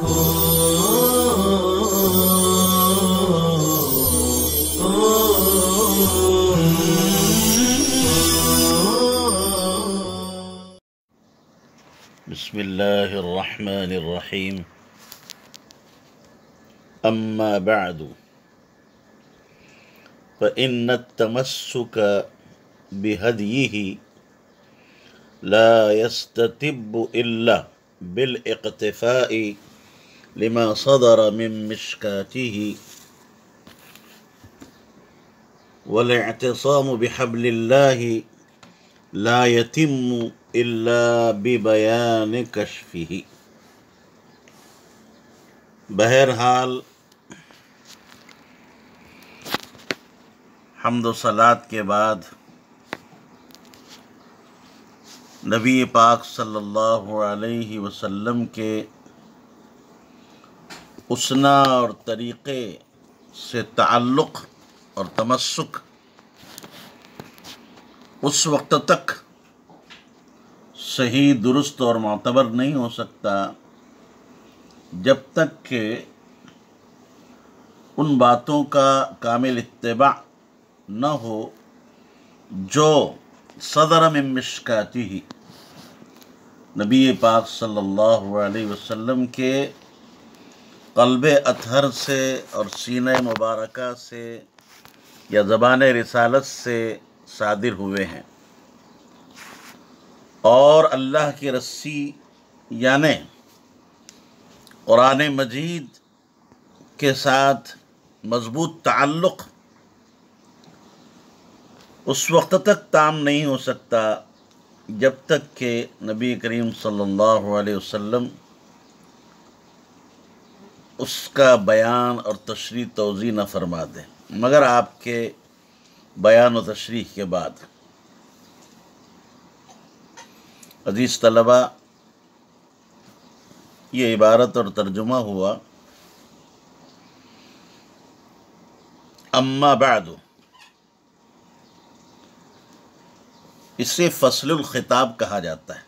بسم اللہ الرحمن الرحیم اما بعد فإن التمسك بهديه لا يستتب إلا بالاقتفاء لما صدر من مشكاته والاعتصام بحبل الله لا يتم إلا ببيان كشفه۔ بہرحال حمد و صلات کے بعد نبی پاک صلی اللہ علیہ وسلم کے اسنا اور طریقے سے تعلق اور تمسک اس وقت تک صحیح درست اور معتبر نہیں ہو سکتا جب تک کہ ان باتوں کا کامل اتباع نہ ہو جو صدر من مشکاتہ نبی پاک صلی اللہ علیہ وسلم کے قلب اطہر سے اور سینہ مبارکہ سے یا زبان رسالت سے صادر ہوئے ہیں، اور اللہ کی رسی یعنی قرآن مجید کے ساتھ مضبوط تعلق اس وقت تک تام نہیں ہو سکتا جب تک کہ نبی کریم صلی اللہ علیہ وسلم اس کا بیان اور تشریح توضیح نہ فرما دیں، مگر آپ کے بیان و تشریح کے بعد۔ عزیز طلبہ، یہ عبارت اور ترجمہ ہوا اما بعد۔ اسے فصل الخطاب کہا جاتا ہے۔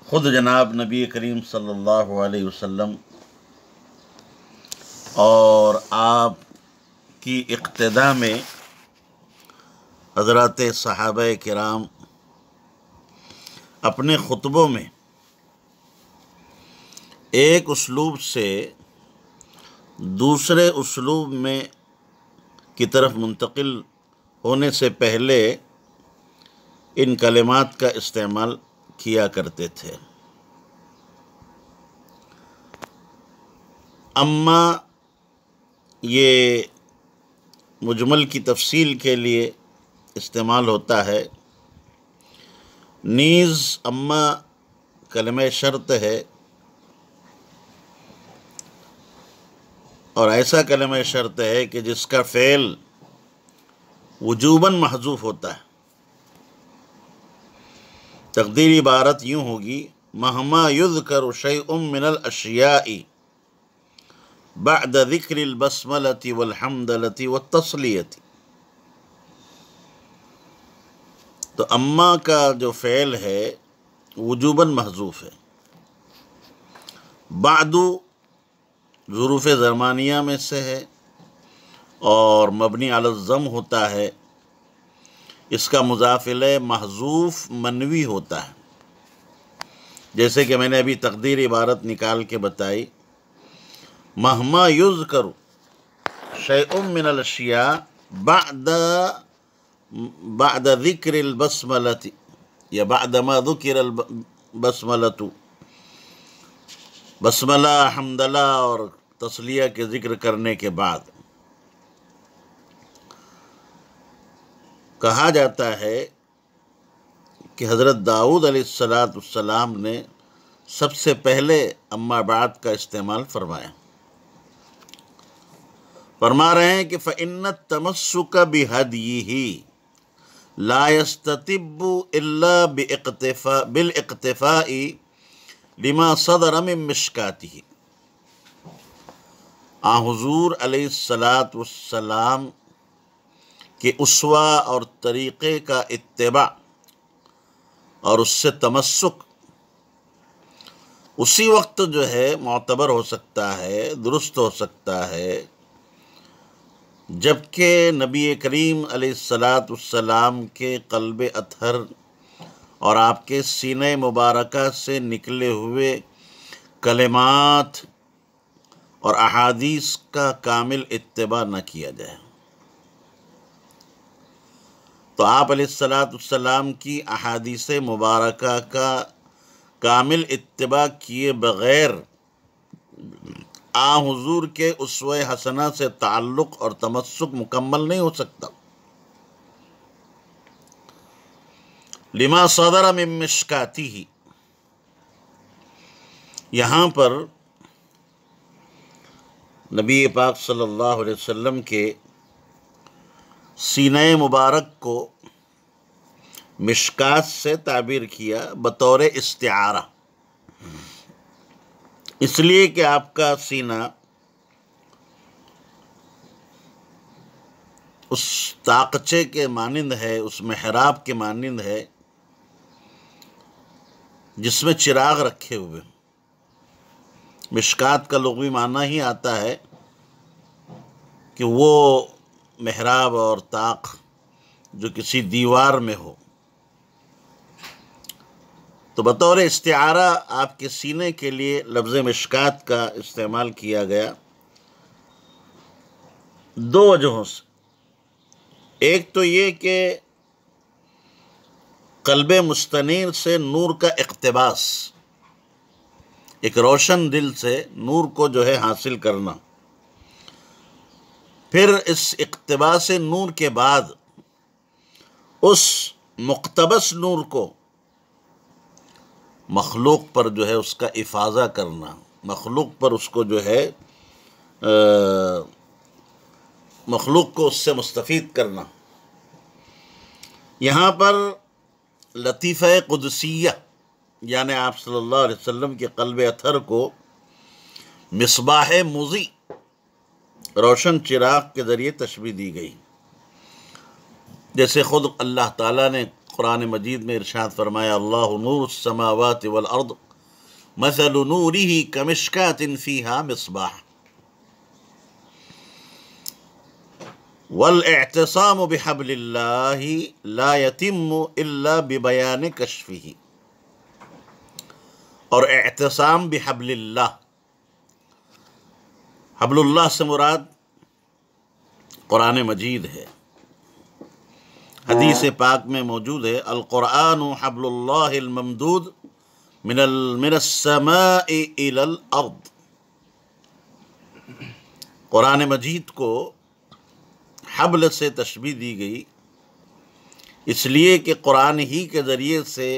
خود جناب نبی کریم صلی اللہ علیہ وسلم اور آپ کی اقتداء میں حضرات صحابہ کرام اپنے خطبوں میں ایک اسلوب سے دوسرے اسلوب میں کی طرف منتقل ہونے سے پہلے ان کلمات کا استعمال کیا کرتے تھے۔ اما یہ مجمل کی تفصیل کے لیے استعمال ہوتا ہے، نیز اما کلمہ شرط ہے، اور ایسا کلمہ شرط ہے کہ جس کا فعل وجوباً محذوف ہوتا ہے۔ تقدیری عبارت یوں ہوگی: مہما یذکر شیء من الاشیاء بعد ذکر البسملۃ والحمدلۃ والتصلیۃ۔ تو اما کا جو فعل ہے وجوباً محذوف ہے، بعد ظروف زمانیہ میں سے ہے اور مبنی علی الضم ہوتا ہے، اس کا مضاف الیہ محذوف منوی ہوتا ہے، جیسے کہ میں نے ابھی تقدیر عبارت نکال کے بتائی، مہما یذکر شیء من الاشیاء بعد ذکر البسملۃ یا بعد ما ذکر البسملۃ، بسملہ، حمدلہ اور تسلیہ کے ذکر کرنے کے بعد کہا جاتا ہے کہ حضرت داؤد علیہ السلام نے سب سے پہلے اما بعد کا استعمال فرمایا۔ فرما رہے ہیں کہ فإن التمسك بهديه لا يستتب إلا بالاقتفاء لما صدر من مشکاتہ۔ حضور علیہ السلام کے اسوہ اور طریقے کا اتباع اور اس سے تمسک اسی وقت جو ہے معتبر ہو سکتا ہے، درست ہو سکتا ہے، جبکہ نبی کریم علیہ السلام کے قلب اطہر اور آپ کے سینہ مبارکہ سے نکلے ہوئے کلمات اور احادیث کا کامل اتباع نہ کیا جائے۔ تو آپ علیہ السلام کی احادیث مبارکہ کا کامل اتباع کیے بغیر حضور کے اسوہ حسنہ سے تعلق اور تمسک مکمل نہیں ہو سکتا۔ لما صدر من مشکاتہ، یہاں پر نبی پاک صلی اللہ علیہ وسلم کے سینہ مبارک کو مشکات سے تعبیر کیا بطور استعارہ، اس لیے کہ آپ کا سینہ اس طاقچے کے مانند ہے، اس محراب کے مانند ہے جس میں چراغ رکھے ہوئے۔ مشکات کا لغوی معنی ہی آتا ہے کہ وہ محراب اور طاق جو کسی دیوار میں ہو۔ تو بطور استعارہ آپ کے سینے کے لیے لفظ مشکات کا استعمال کیا گیا دو وجہوں سے۔ ایک تو یہ کہ قلب مستنیر سے نور کا اقتباس، ایک روشن دل سے نور کو جو ہے حاصل کرنا، پھر اس اقتباس نور کے بعد اس مقتبس نور کو مخلوق پر جو ہے اس کا افاضہ کرنا، مخلوق پر اس کو جو ہے مخلوق کو اس سے مستفید کرنا۔ یہاں پر لطیفہ قدسیہ یعنی آپ صلی اللہ علیہ وسلم کے قلب اطہر کو مصباح مضی، روشن چراغ کے ذریعے تشبیہ دی گئی، جیسے خود اللہ تعالیٰ نے قرآن مجید میں ارشاد فرمایا، اللہ نور السماوات والارض مثل نورہ کمشکات فیہا مصباح والاعتصام بحبل اللہ لا یتم الا ببیان کشفہ۔ اور اعتصام بحبل اللہ، حبل اللہ سے مراد قرآن مجید ہے۔ حدیث پاک میں موجود ہے، القرآن حبل اللہ الممدود من السماء الى الارض۔ قرآن مجید کو حبل سے تشبیہ دی گئی اس لیے کہ قرآن ہی کے ذریعے سے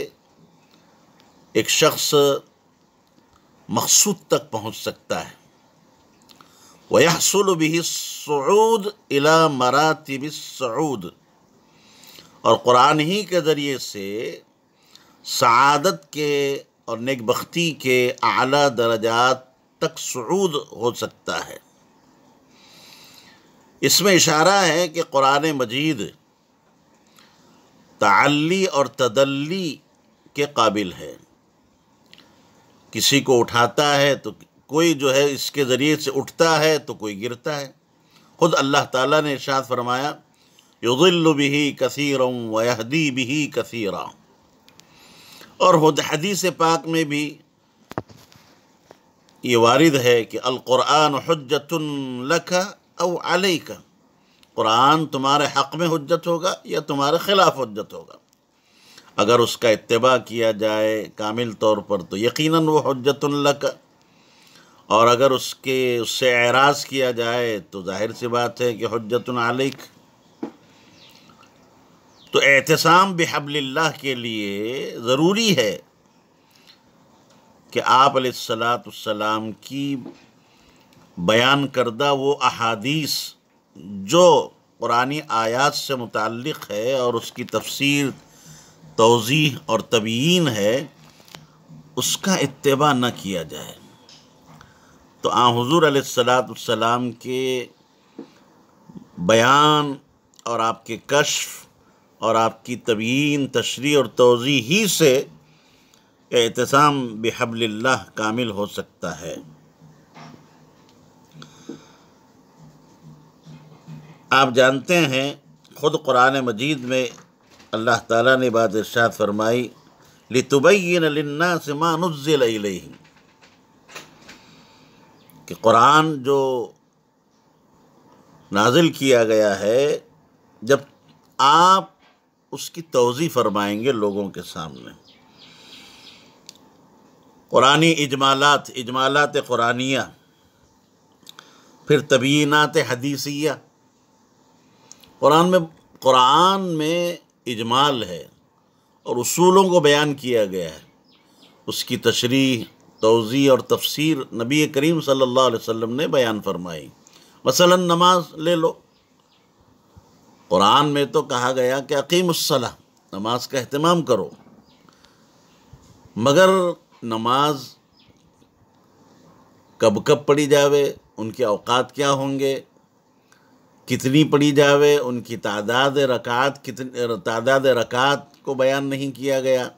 ایک شخص مقصود تک پہنچ سکتا ہے۔ وَيَحْصُلُ بِهِ الصُّعُودُ إِلَى مَرَاتِبِ الصُّعُودِ، اور قرآن ہی کے ذریعے سے سعادت کے اور نیک بختی کے اعلیٰ درجات تک صعود ہو سکتا ہے۔ اس میں اشارہ ہے کہ قرآن مجید تعلی اور تدلی کے قابل ہے۔ کسی کو اٹھاتا ہے تو کوئی جو ہے اس کے ذریعے سے اٹھتا ہے تو کوئی گرتا ہے۔ خود اللہ تعالیٰ نے ارشاد فرمایا، یضل بہ کثیرا ویہدی بہ کثیرا۔ اور حدیث پاک میں بھی یہ وارد ہے کہ القرآن حجت لک او علیک، قرآن تمہارے حق میں حجت ہوگا یا تمہارے خلاف حجت ہوگا۔ اگر اس کا اتباع کیا جائے کامل طور پر تو یقیناً وہ حجت لک، اور اگر اس سے اعراض کیا جائے تو ظاہر سی بات ہے کہ حجت علیک۔ تو اعتصام بحبل اللہ کے لیے ضروری ہے کہ آپ علیہ السلام کی بیان کردہ وہ احادیث جو قرآنی آیات سے متعلق ہے اور اس کی تفسیر، توضیح اور تبیین ہے، اس کا اتباع نہ کیا جائے۔ تو حضور علیہ السلام کے بیان اور آپ کے کشف اور آپ کی تبیین، تشریح اور توضیح ہی سے اعتصام بحبل اللہ کامل ہو سکتا ہے۔ آپ جانتے ہیں خود قرآن مجید میں اللہ تعالیٰ نے بات ارشاد فرمائی لِتُبَيِّنَ لِلنَّاسِ مَا نُزِّلَ إِلَيْهِمْ، کہ قرآن جو نازل کیا گیا ہے جب آپ اس کی توضیح فرمائیں گے لوگوں کے سامنے، قرآنی اجمالات قرآنیہ، پھر تبیینات حدیثیہ۔ قرآن میں اجمال ہے اور اصولوں کو بیان کیا گیا ہے، اس کی تشریح، توضیح اور تفسیر نبی کریم صلی اللہ علیہ وسلم نے بیان فرمائی۔ مثلا نماز لے لو، قرآن میں تو کہا گیا کہ اقیم الصلاۃ، نماز کا اہتمام کرو، مگر نماز کب کب پڑھی جاوے، ان کے اوقات کیا ہوں گے، کتنی پڑھی جاوے، ان کی تعداد رکعات کو بیان نہیں کیا گیا،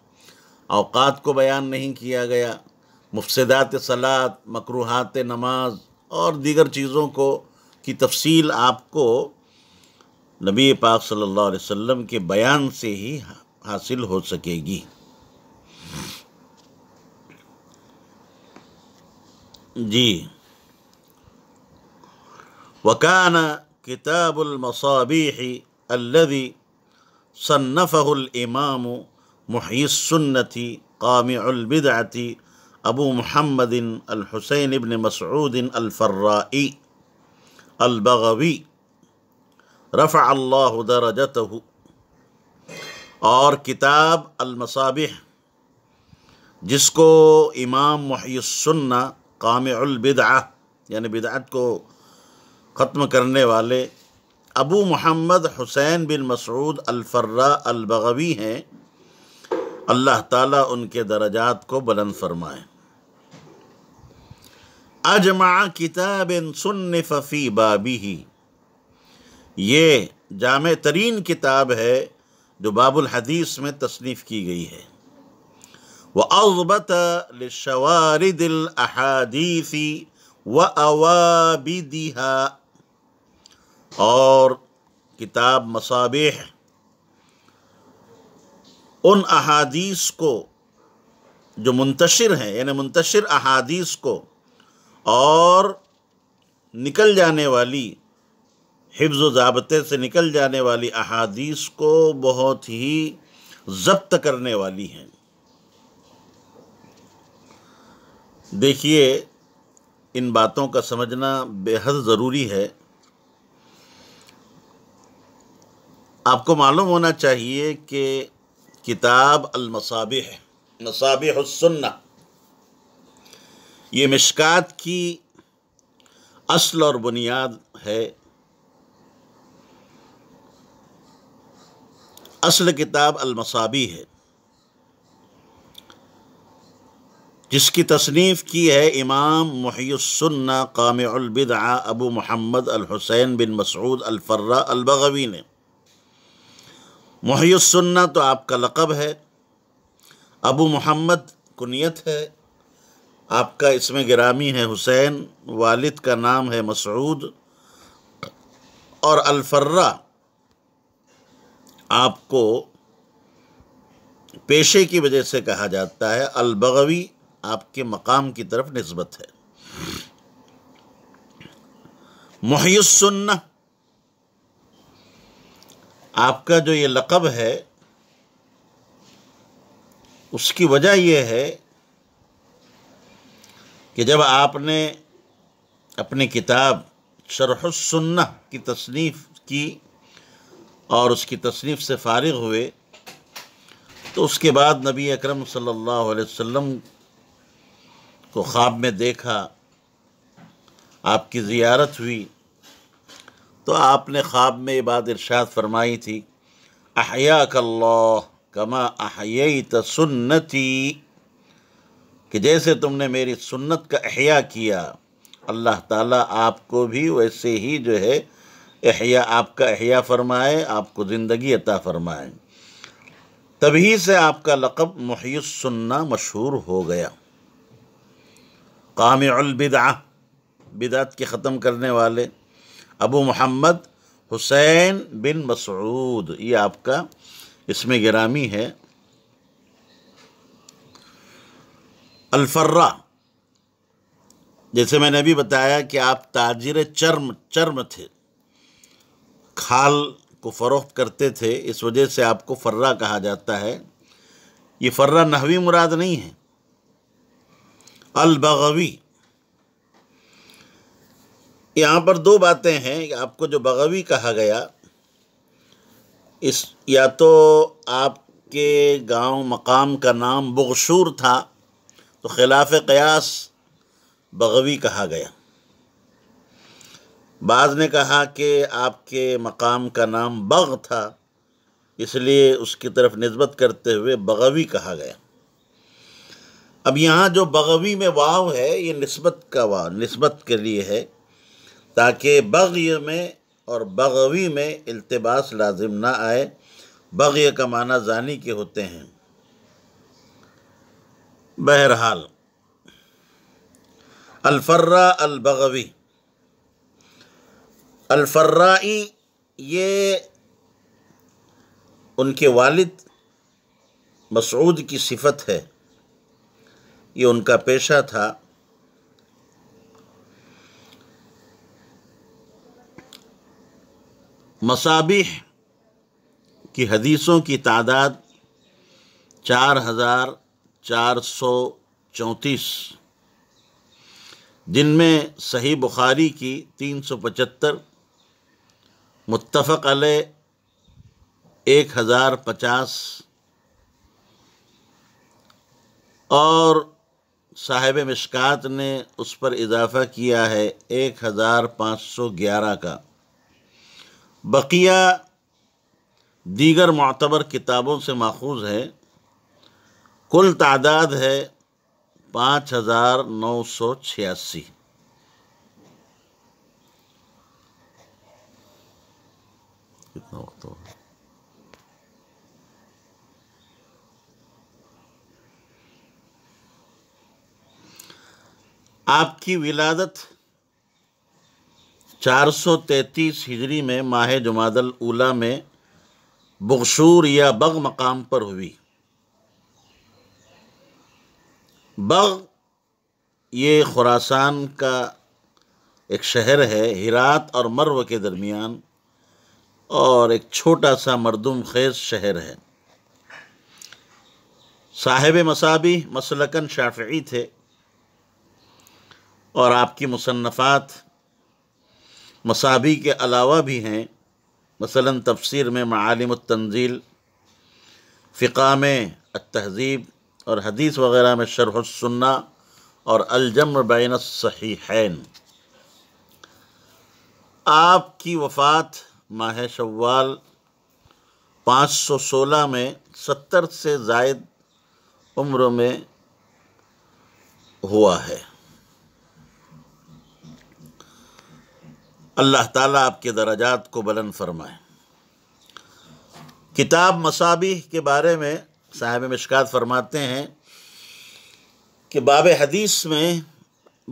اوقات کو بیان نہیں کیا گیا، مفسدات صلاۃ، مکروہات نماز اور دیگر چیزوں کی تفصیل آپ کو نبی پاک صلی اللہ علیہ وسلم کے بیان سے ہی حاصل ہو سکے گی۔ جی، وَكَانَ كِتَابُ الْمَصَابِيحِ الَّذِي صَنَّفَهُ الْإِمَامُ مُحْيِي السُّنَّةِ قَامِعُ الْبِدْعَةِ ابو محمد الحسین ابن مسعود الفرائی البغوی رفع اللہ درجتہ، اور کتاب المصابیح جس کو امام محی السنہ قامع البدعہ یعنی بدعت کو ختم کرنے والے ابو محمد حسین بن مسعود الفراء البغوی ہیں، اللہ تعالیٰ ان کے درجات کو بلند فرمائے۔ اجمع کتاب صنف فی بابہ، یہ جامع ترین کتاب ہے جو باب الحدیث میں تصنیف کی گئی ہے۔ وَأَضْبَطَ لِلشَّوَارِدِ الْأَحَادِيثِ وَأَوَابِدِهَا، اور کتاب مصابیح ان احادیث کو جو منتشر ہیں، یعنی منتشر احادیث کو اور نکل جانے والی، حفظ و ضابطے سے نکل جانے والی احادیث کو بہت ہی ضبط کرنے والی ہیں۔ دیکھیے، ان باتوں کا سمجھنا بے حد ضروری ہے۔ آپ کو معلوم ہونا چاہیے کہ کتاب المصابیح، مصابیح السنہ، یہ مشکات کی اصل اور بنیاد ہے۔ اصل کتاب المصابیح ہے جس کی تصنیف کی ہے امام محی السنہ قامع البدعہ ابو محمد الحسین بن مسعود الفراء البغوی نے۔ محی السنہ تو آپ کا لقب ہے، ابو محمد کنیت ہے، آپ کا اسم گرامی ہے حسین، والد کا نام ہے مسعود، اور الفراء آپ کو پیشے کی وجہ سے کہا جاتا ہے، البغوی آپ کے مقام کی طرف نسبت ہے۔ محی السنہ آپ کا جو یہ لقب ہے، اس کی وجہ یہ ہے کہ جب آپ نے اپنی کتاب شرح السنہ کی تصنیف کی اور اس کی تصنیف سے فارغ ہوئے، تو اس کے بعد نبی اکرم صلی اللہ علیہ وسلم کو خواب میں دیکھا، آپ کی زیارت ہوئی، تو آپ نے خواب میں یہ بات ارشاد فرمائی تھی، احیاک اللہ کما احییت سنتی، کہ جیسے تم نے میری سنت کا احیاء کیا، اللہ تعالیٰ آپ کو بھی ویسے ہی جو ہے احیاء، آپ کا احیاء فرمائے، آپ کو زندگی عطا فرمائے۔ تبھی سے آپ کا لقب محی السنہ مشہور ہو گیا۔ قامع البدعہ، بدعت کے ختم کرنے والے، ابو محمد حسین بن مسعود، یہ آپ کا اسم گرامی ہے۔ الفرا، جیسے میں نے ابھی بتایا کہ آپ تاجر چرم تھے، کھال کو فروخت کرتے تھے، اس وجہ سے آپ کو فرا کہا جاتا ہے۔ یہ فرا نحوی مراد نہیں ہے۔ البغوی، یہاں پر دو باتیں ہیں کہ آپ کو جو بغوی کہا گیا، یا تو آپ کے گاؤں مقام کا نام بغشور تھا تو خلاف قیاس بغوی کہا گیا، بعض نے کہا کہ آپ کے مقام کا نام بغ تھا اس لیے اس کی طرف نسبت کرتے ہوئے بغوی کہا گیا۔ اب یہاں جو بغوی میں واو ہے یہ نسبت کا واو، نسبت کے لیے ہے تاکہ بغی میں اور بغوی میں التباس لازم نہ آئے۔ بغی کا معنی زانی کے ہوتے ہیں۔ بہرحال الفرا البغوی، الفرائی یہ ان کے والد مسعود کی صفت ہے، یہ ان کا پیشہ تھا۔ مصابیح کی حدیثوں کی تعداد 4434، جن میں صحیح بخاری کی 375، متفق علیہ 1050 اور صاحب مشکات نے اس پر اضافہ کیا ہے 1511 کا۔ بقیہ دیگر معتبر کتابوں سے ماخوذ ہے۔ کل تعداد ہے 5986۔ کتنا وقت ہو گیا؟ آپ کی ولادت 433 ہجری میں ماہ جمادی الاولیٰ میں بغشور یا بغ مقام پر ہوئی۔ بغ یہ خراسان کا ایک شہر ہے، ہرات اور مرو کے درمیان، اور ایک چھوٹا سا مردم خیز شہر ہے۔ صاحب مصابیح مسلکاً شافعی تھے، اور آپ کی مصنفات مصابیح کے علاوہ بھی ہیں، مثلاً تفسیر میں معالم التنزیل، فقہ میں التہذیب، اور حدیث وغیرہ میں شرح السنہ اور الجمع بین الصحیحین۔ آپ کی وفات ماہ شوال 516 میں 70 سے زائد عمر میں ہوا ہے۔ اللہ تعالیٰ آپ کے درجات کو بلند فرمائے۔ کتاب مصابیح کے بارے میں صاحب مشکات فرماتے ہیں کہ باب حدیث میں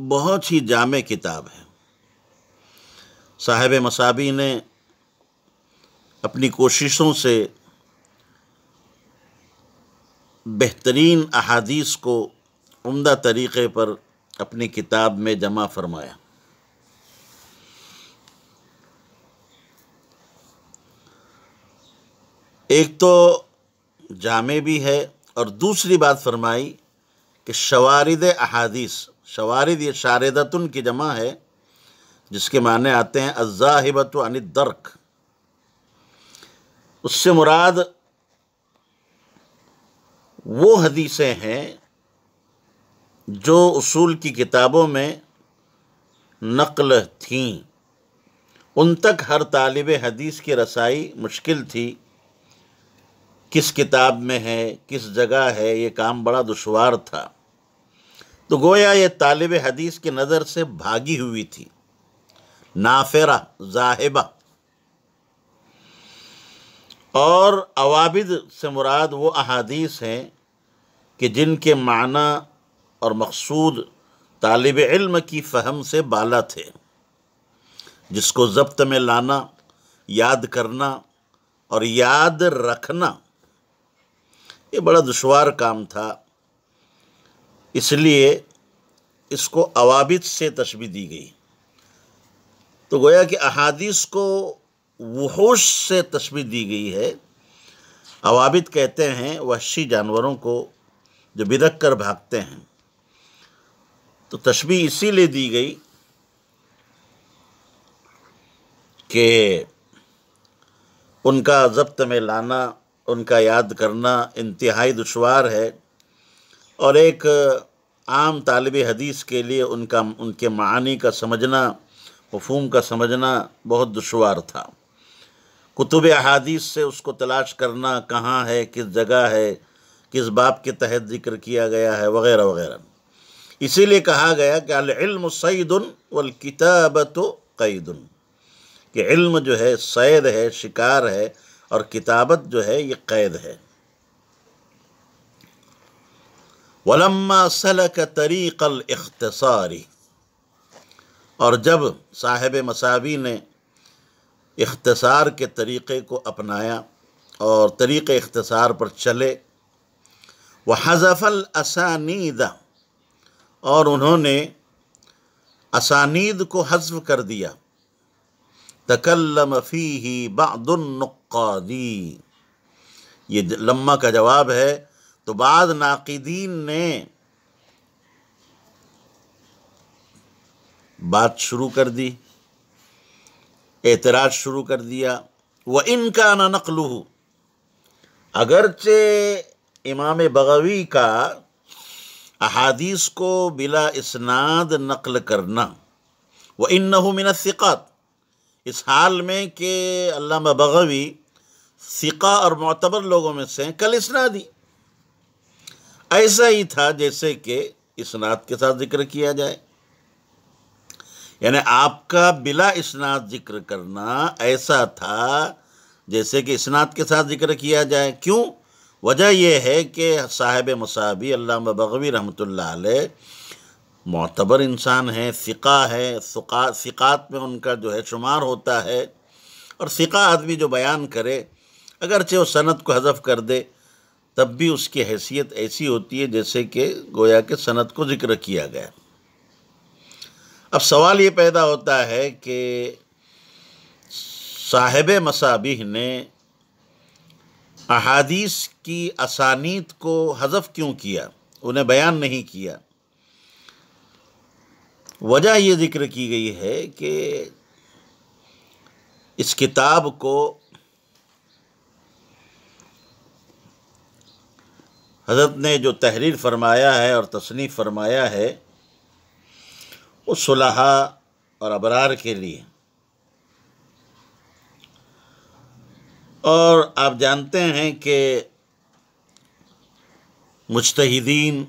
بہت ہی جامع کتاب ہے۔ صاحب مصابیح نے اپنی کوششوں سے بہترین احادیث کو عمدہ طریقے پر اپنی کتاب میں جمع فرمایا۔ ایک تو جامع بھی ہے، اور دوسری بات فرمائی کہ شوارد احادیث، شوارد یہ شاردتن کی جمع ہے، جس کے معنی آتے ہیں الذاہبۃ عن الدرک۔ اس سے مراد وہ حدیثیں ہیں جو اصول کی کتابوں میں نقل تھیں، ان تک ہر طالب حدیث کی رسائی مشکل تھی۔ کس کتاب میں ہے، کس جگہ ہے، یہ کام بڑا دشوار تھا، تو گویا یہ طالب حدیث کی نظر سے بھاگی ہوئی تھی، نافرہ، ذاہبہ۔ اور عوابد سے مراد وہ احادیث ہیں کہ جن کے معنی اور مقصود طالب علم کی فہم سے بالا تھے، جس کو ضبط میں لانا، یاد کرنا اور یاد رکھنا یہ بڑا دشوار کام تھا، اس لیے اس کو عوابد سے تشبیہ دی گئی۔ تو گویا کہ احادیث کو وحوش سے تشبیہ دی گئی ہے۔ عوابد کہتے ہیں وحشی جانوروں کو جو بدک کر بھاگتے ہیں، تو تشبیہ اسی لیے دی گئی کہ ان کا ضبط میں لانا، ان کا یاد کرنا انتہائی دشوار ہے، اور ایک عام طالب حدیث کے لیے ان کے معانی کا سمجھنا، مفہوم کا سمجھنا بہت دشوار تھا۔ کتب احادیث سے اس کو تلاش کرنا، کہاں ہے، کس جگہ ہے، کس باب کے تحت ذکر کیا گیا ہے، وغیرہ وغیرہ۔ اسی لیے کہا گیا کہ العلم صید والکتابۃ قید، کہ علم جو ہے صید ہے، شکار ہے، اور کتابت جو ہے یہ قید ہے۔ وَلَمَّا سَلَكَ طَرِيقَ الْاخْتِصَارِ، اور جب صاحب مساوی نے اختصار کے طریقے کو اپنایا اور طریق اختصار پر چلے، وَحَذَفَ الْأَسَانِيدَ، اور انہوں نے اسانید کو حذف کر دیا، تکلم فیہ بعض النقاد، یہ لما کا جواب ہے، تو بعض ناقدین نے بات شروع کر دی، اعتراض شروع کر دیا۔ وَإِنْ كَانَ نَقْلُهُ، اگرچہ امام بغوی کا احادیث کو بلا اسناد نقل کرنا، وَإِنَّهُ مِنَ الثِّقَاتِ، اس حال میں کہ علامہ بغوی ثقہ اور معتبر لوگوں میں سے کل اسنادی، ایسا ہی تھا جیسے کہ اسناد کے ساتھ ذکر کیا جائے، یعنی آپ کا بلا اسناد ذکر کرنا ایسا تھا جیسے کہ اسناد کے ساتھ ذکر کیا جائے۔ کیوں؟ وجہ یہ ہے کہ صاحب مصابی علامہ بغوی رحمۃ اللہ علیہ معتبر انسان ہے، ثقہ ہے، ثقات میں ان کا جو ہے شمار ہوتا ہے، اور ثقہ آدمی جو بیان کرے اگرچہ وہ سند کو حذف کر دے تب بھی اس کی حیثیت ایسی ہوتی ہے جیسے کہ گویا کہ سند کو ذکر کیا گیا۔ اب سوال یہ پیدا ہوتا ہے کہ صاحب مصابیح نے احادیث کی اسانید کو حذف کیوں کیا، انہیں بیان نہیں کیا؟ وجہ یہ ذکر کی گئی ہے کہ اس کتاب کو حضرت نے جو تحریر فرمایا ہے اور تصنیف فرمایا ہے وہ صلحاء اور ابرار کے لیے، اور آپ جانتے ہیں کہ مجتہدین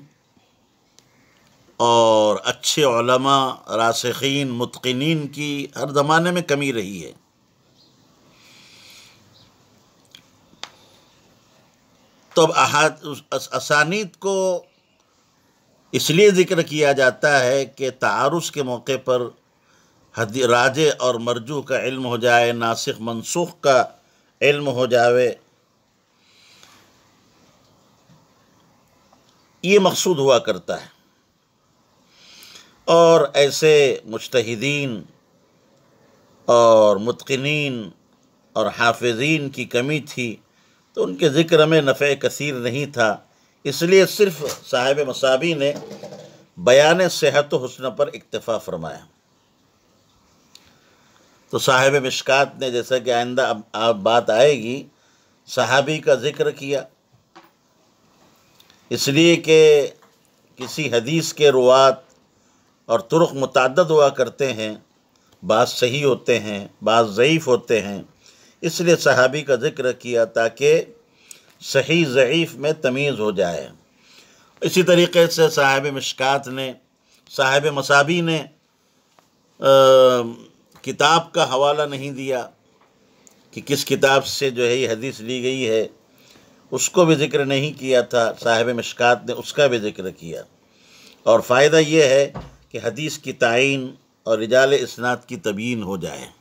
اور اچھے علماء، راسخین، متقنین کی ہر زمانے میں کمی رہی ہے۔ تو اب اسانید کو اس لیے ذکر کیا جاتا ہے کہ تعارض کے موقع پر راجع اور مرجوح کا علم ہو جائے، ناسخ منسوخ کا علم ہو جاوے، یہ مقصود ہوا کرتا ہے۔ اور ایسے مجتہدین اور متقنین اور حافظین کی کمی تھی تو ان کے ذکر میں نفع کثیر نہیں تھا، اس لیے صرف صاحب مصابی نے بیان صحت و حسن پر اکتفا فرمایا۔ تو صاحب مشکات نے، جیسا کہ آئندہ اب بات آئے گی، صحابی کا ذکر کیا، اس لیے کہ کسی حدیث کے روات اور طرق متعدد ہوا کرتے ہیں، بعض صحیح ہوتے ہیں، بعض ضعیف ہوتے ہیں، اس لیے صحابی کا ذکر کیا تاکہ صحیح ضعیف میں تمیز ہو جائے۔ اسی طریقے سے صاحب مشکات نے، صاحب مصابی نے کتاب کا حوالہ نہیں دیا، کہ کس کتاب سے جو ہے یہ حدیث لی گئی ہے، اس کو بھی ذکر نہیں کیا تھا، صاحب مشکات نے اس کا بھی ذکر کیا۔ اور فائدہ یہ ہے کہ حدیث کی تعین اور رجال اسناد کی تبیین ہو جائے۔